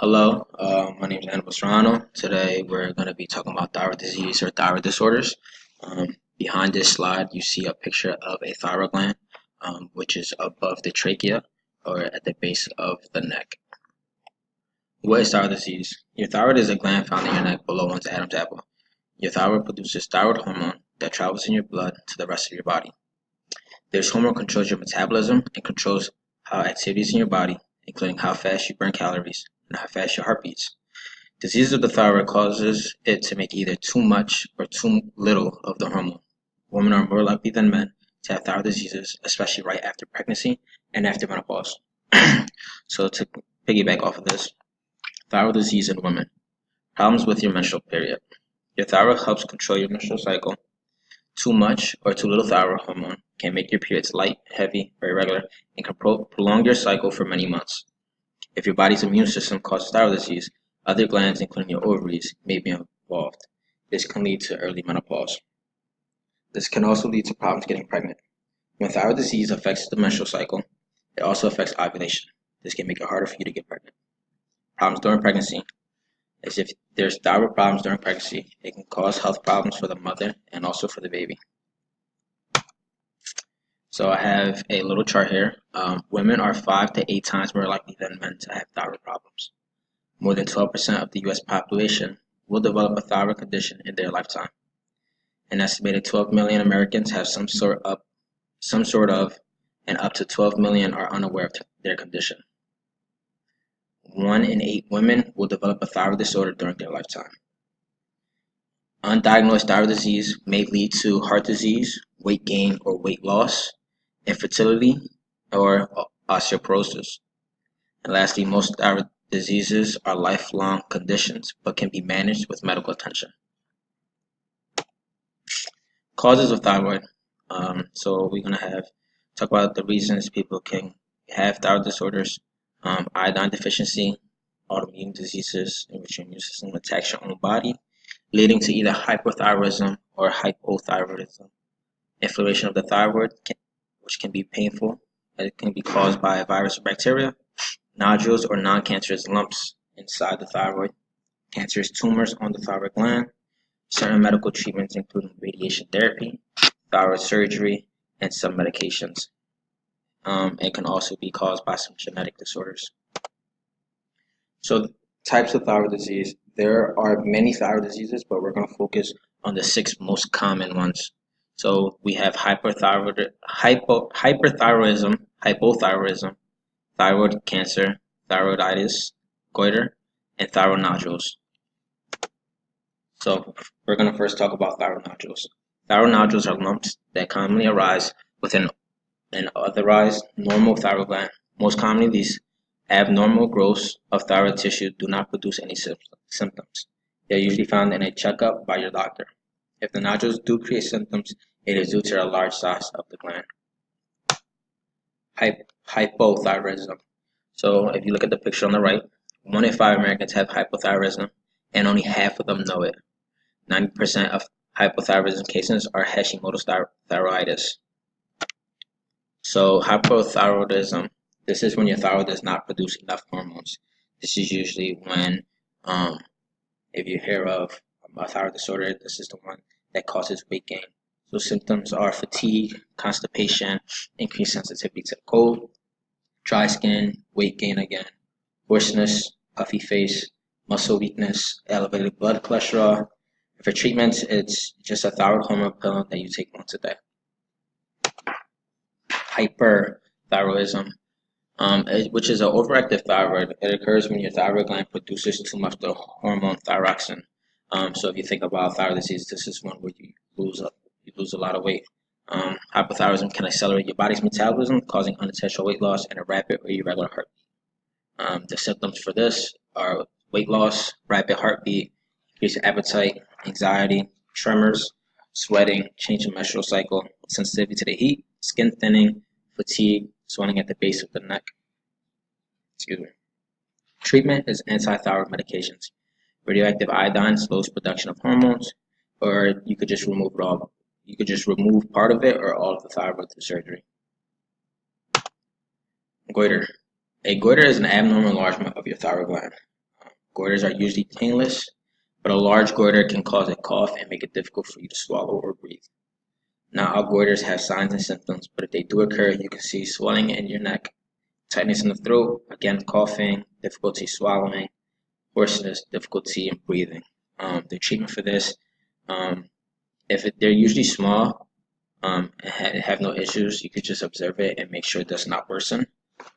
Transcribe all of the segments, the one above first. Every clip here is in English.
Hello, my name is Annabelle Serrano. Today we're going to be talking about thyroid disease or thyroid disorders. Behind this slide, you see a picture of a thyroid gland, which is above the trachea or at the base of the neck. What is thyroid disease? Your thyroid is a gland found in your neck below one's Adam's apple. Your thyroid produces thyroid hormone that travels in your blood to the rest of your body. This hormone controls your metabolism and controls how activities in your body, including how fast you burn calories and how fast your heart beats. Disease of the thyroid causes it to make either too much or too little of the hormone. Women are more likely than men to have thyroid diseases, especially right after pregnancy and after menopause. So to piggyback off of this, thyroid disease in women. Problems with your menstrual period. Your thyroid helps control your menstrual cycle. Too much or too little thyroid hormone can make your periods light, heavy, or irregular, and can prolong your cycle for many months. If your body's immune system causes thyroid disease, other glands, including your ovaries, may be involved. This can lead to early menopause. This can also lead to problems getting pregnant. When thyroid disease affects the menstrual cycle, it also affects ovulation. This can make it harder for you to get pregnant. Problems during pregnancy is if there's thyroid problems during pregnancy, it can cause health problems for the mother and also for the baby. So I have a little chart here. Women are 5 to 8 times more likely than men to have thyroid problems. More than 12% of the U.S. population will develop a thyroid condition in their lifetime. An estimated 12 million Americans have some sort of, and up to 12 million are unaware of their condition. 1 in 8 women will develop a thyroid disorder during their lifetime. Undiagnosed thyroid disease may lead to heart disease, weight gain or weight loss, infertility, or osteoporosis. And lastly, most thyroid diseases are lifelong conditions but can be managed with medical attention. Causes of thyroid. So we're going to talk about the reasons people can have thyroid disorders. Iodine deficiency, autoimmune diseases in which your immune system attacks your own body, leading to either hypothyroidism or hypothyroidism. Inflammation of the thyroid, which can be painful. It can be caused by a virus or bacteria. Nodules or non-cancerous lumps inside the thyroid. Cancerous tumors on the thyroid gland. Certain medical treatments including radiation therapy, thyroid surgery, and some medications. It can also be caused by some genetic disorders. So types of thyroid disease. There are many thyroid diseases, but we're going to focus on the 6 most common ones. So we have hyperthyroidism, hypothyroidism, thyroid cancer, thyroiditis, goiter, and thyroid nodules. So we're going to first talk about thyroid nodules. Thyroid nodules are lumps that commonly arise within an otherwise normal thyroid gland. Most commonly, these abnormal growths of thyroid tissue do not produce any symptoms. They are usually found in a checkup by your doctor. If the nodules do create symptoms, it is due to a large size of the gland. Hypothyroidism. So if you look at the picture on the right, 1 in 5 Americans have hypothyroidism, and only half of them know it. 90% of hypothyroidism cases are Hashimoto's thyroiditis. So hypothyroidism, this is when your thyroid does not produce enough hormones. This is usually when, if you hear of a thyroid disorder, this is the one that causes weight gain. So symptoms are fatigue, constipation, increased sensitivity to the cold, dry skin, weight gain again, hoarseness, puffy face, muscle weakness, elevated blood cholesterol. For treatment, it's just a thyroid hormone pill that you take once a day. Hyperthyroidism, which is an overactive thyroid. It occurs when your thyroid gland produces too much the hormone thyroxine. So if you think about thyroid disease, this is one where you lose a lot of weight. Hypothyroidism can accelerate your body's metabolism, causing unintentional weight loss and a rapid or irregular heartbeat. The symptoms for this are weight loss, rapid heartbeat, increased appetite, anxiety, tremors, sweating, change in menstrual cycle, sensitivity to the heat, skin thinning, fatigue, swelling at the base of the neck. Treatment is anti-thyroid medications. Radioactive iodine slows production of hormones, or you could just remove it all. You could just remove part of it or all of the thyroid through surgery. Goiter. A goiter is an abnormal enlargement of your thyroid gland. Goiters are usually painless, but a large goiter can cause a cough and make it difficult for you to swallow or breathe. Not all goiters have signs and symptoms, but if they do occur, you can see swelling in your neck, tightness in the throat, again coughing, difficulty swallowing, hoarseness, difficulty in breathing. The treatment for this, they're usually small and have no issues, you could just observe it and make sure it does not worsen,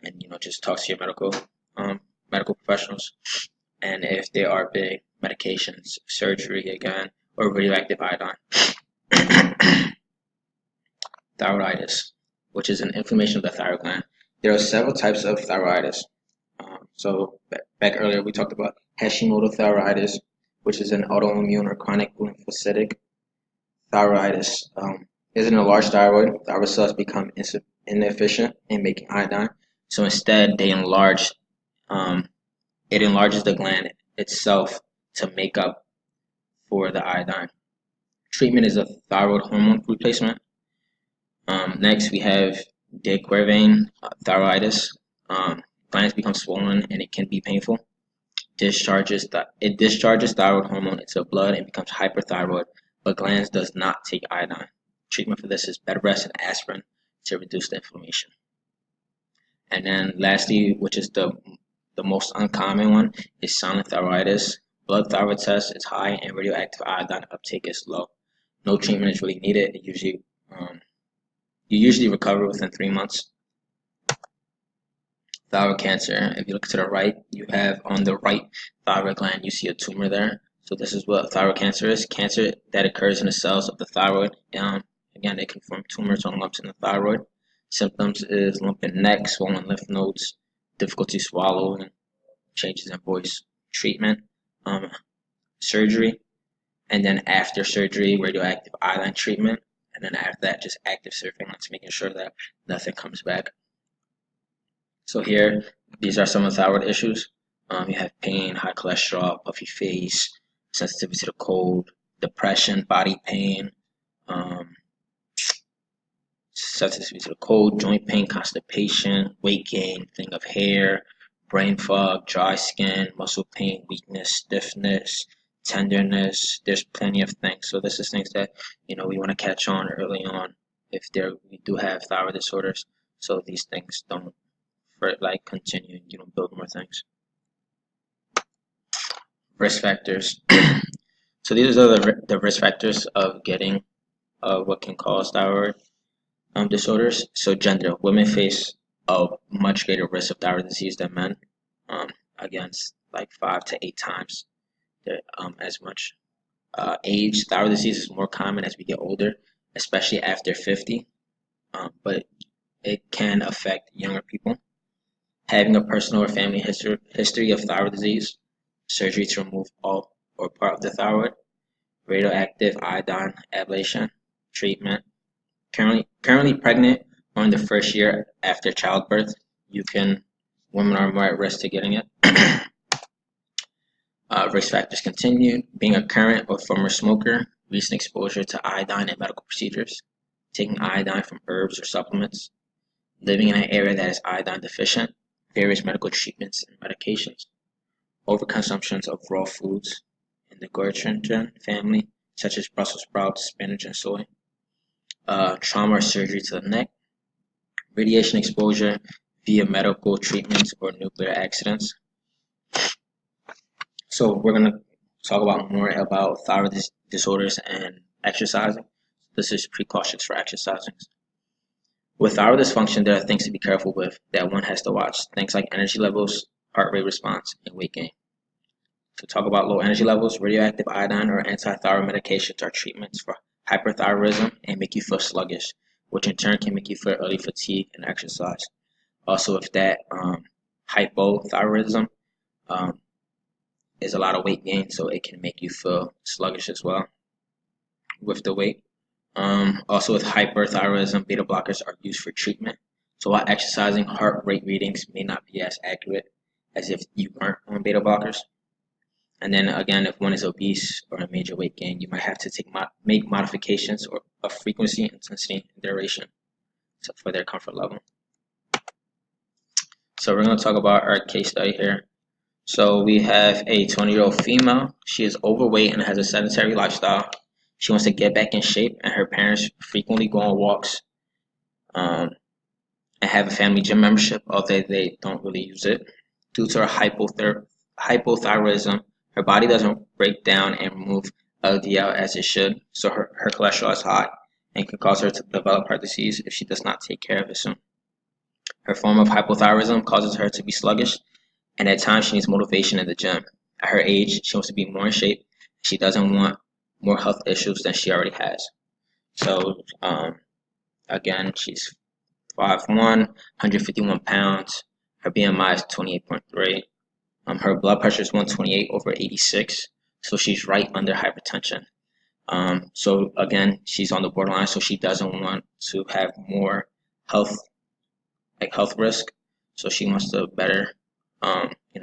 and just talk to your medical professionals. And if they are big, medications, surgery again, or radioactive iodine. Thyroiditis, which is an inflammation of the thyroid gland. There are several types of thyroiditis. So back earlier we talked about Hashimoto thyroiditis, which is an autoimmune or chronic lymphocytic thyroiditis. Is in a large thyroid cells become inefficient in making iodine. So instead, it enlarges the gland itself to make up for the iodine. Treatment is a thyroid hormone replacement. Next, we have de Quervain thyroiditis. Glands become swollen and it can be painful. It discharges thyroid hormone into the blood and becomes hyperthyroid, but glands does not take iodine. Treatment for this is bed rest and aspirin to reduce the inflammation. And then lastly, which is the most uncommon one, is silent thyroiditis. Blood thyroid test is high and radioactive iodine uptake is low. No treatment is really needed. You usually recover within 3 months. Thyroid cancer. If you look to the right, you have on the right thyroid gland, you see a tumor there. So this is what thyroid cancer is. Cancer that occurs in the cells of the thyroid. Again, they can form tumors on lumps in the thyroid. Symptoms is lump in neck, swollen lymph nodes, difficulty swallowing, changes in voice. Treatment, surgery, and then after surgery, radioactive iodine treatment, and then after that, just active surveillance, making sure that nothing comes back. So here, these are some of the thyroid issues. You have pain, high cholesterol, puffy face, sensitivity to the cold, depression, body pain, sensitivity to the cold, joint pain, constipation, weight gain, thing of hair, brain fog, dry skin, muscle pain, weakness, stiffness, tenderness. There's plenty of things. So this is things that we want to catch on early on if we do have thyroid disorders. So these things don't continue and you don't build more things. Risk factors. So these are the risk factors of getting what can cause thyroid disorders. So gender. Women face a much greater risk of thyroid disease than men. Against 5 to 8 times as much. Age. Thyroid disease is more common as we get older, especially after 50. But it can affect younger people. Having a personal or family history of thyroid disease, surgery to remove all or part of the thyroid, radioactive iodine ablation, treatment. Currently pregnant or in the first year after childbirth, women are more at risk to getting it. Risk factors continue. Being a current or former smoker, recent exposure to iodine in medical procedures, taking iodine from herbs or supplements, living in an area that is iodine deficient, various medical treatments and medications, overconsumptions of raw foods in the goitrogen family, such as Brussels sprouts, spinach, and soy, trauma or surgery to the neck, radiation exposure via medical treatments or nuclear accidents. So we're going to talk about more about thyroid disorders and exercising. This is precautions for exercising. With thyroid dysfunction, there are things to be careful with that one has to watch. Things like energy levels, heart rate response, and weight gain. To talk about low energy levels, radioactive iodine or anti-thyroid medications are treatments for hyperthyroidism and make you feel sluggish, which in turn can make you feel early fatigue and exercise. Also, if that hypothyroidism is a lot of weight gain, so it can make you feel sluggish as well with the weight. Also with hyperthyroidism, beta blockers are used for treatment. So while exercising, heart rate readings may not be as accurate as if you weren't on beta blockers. And then again, if one is obese or a major weight gain, you might have to make modifications of frequency, intensity, and duration for their comfort level. So we're going to talk about our case study here. So we have a 20-year-old female. She is overweight and has a sedentary lifestyle. She wants to get back in shape, and her parents frequently go on walks um, and have a family gym membership, although they don't really use it. Due to her hypothyroidism, her body doesn't break down and remove LDL as it should, so her cholesterol is high and can cause her to develop heart disease if she does not take care of it soon. Her form of hypothyroidism causes her to be sluggish, and at times she needs motivation in the gym. At her age, she wants to be more in shape. She doesn't want more health issues than she already has. So, again, she's 5'1", 151 pounds. Her BMI is 28.3. Her blood pressure is 128 over 86. So she's right under hypertension. So again, she's on the borderline, so she doesn't want to have more health, health risk. So she wants to better,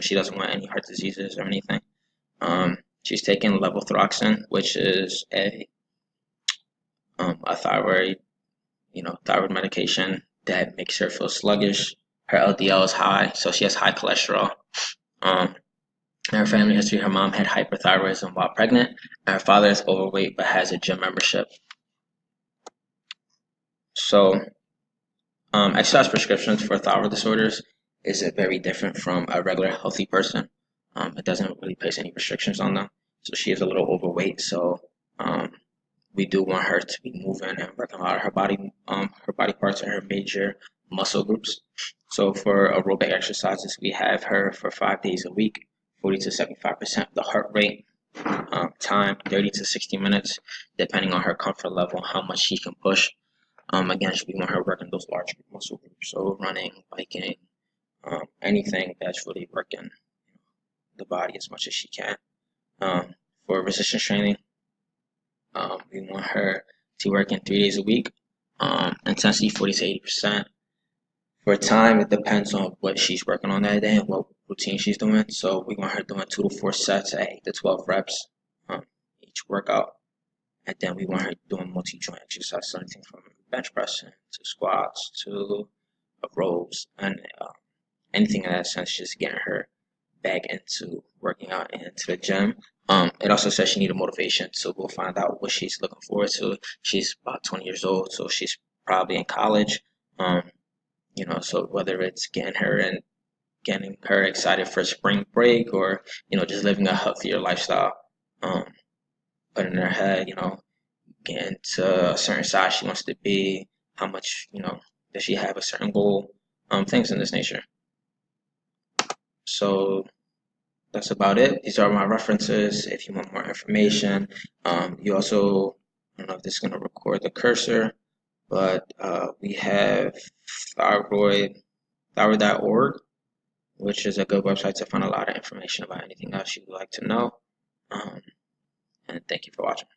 she doesn't want any heart diseases or anything. She's taking levothyroxine, which is a thyroid medication that makes her feel sluggish. Her LDL is high, so she has high cholesterol. In her family history, her mom had hyperthyroidism while pregnant, and her father is overweight but has a gym membership. So, exercise prescriptions for thyroid disorders is very different from a regular healthy person. It doesn't really place any restrictions on them. So she is a little overweight, so we do want her to be moving and working a lot of her body parts and her major muscle groups. So for aerobic exercises, we have her for 5 days a week, 40 to 75% of the heart rate, time 30 to 60 minutes, depending on her comfort level, how much she can push. Again, we want her working those large muscle groups, so running, biking, anything that's really working the body as much as she can. For resistance training, we want her to work in 3 days a week, intensity 40 to 80%. For time, it depends on what she's working on that day and what routine she's doing. So we want her doing 2 to 4 sets at 8 to 12 reps each workout. And then we want her doing multi-joint exercises, anything from bench pressing to squats to rows and anything in that sense, just getting her back into working out and into the gym. It also says she needed motivation, so we'll find out what she's looking forward to. She's about 20 years old, so she's probably in college. So whether it's getting her excited for spring break or, just living a healthier lifestyle, putting in her head, getting to a certain size she wants to be, how much, does she have a certain goal, things in this nature. So that's about it. These are my references. If you want more information, you also, I don't know if this is going to record the cursor, but we have thyroid.org, which is a good website to find a lot of information about anything else you would like to know. And thank you for watching.